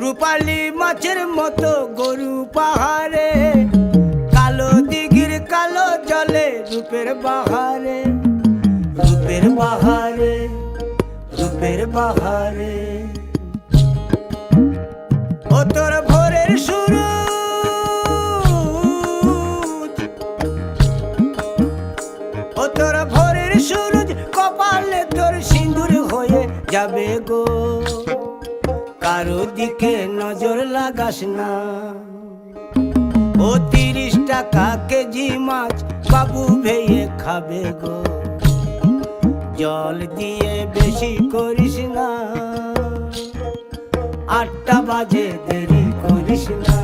রূপালী মাছের মতো গরু পাহাড়ে, কালো দিঘির কালো জলে রূপের বাহারে, রূপের বাহারে, রূপের বাহারে। ও তোর ভোরের সুরুজ, ও তোর ভোরের সুরুজ, কপালে তোর সিঁদুর হয়ে যাবে গো। কারো দিকে নজর লাগাস না। ও 30 টাকা কেজি মাছ বাবু ভেয়ে খাবে গো। জল দিয়ে বেশি করিস না, 8টা বাজে দেরি করিস না।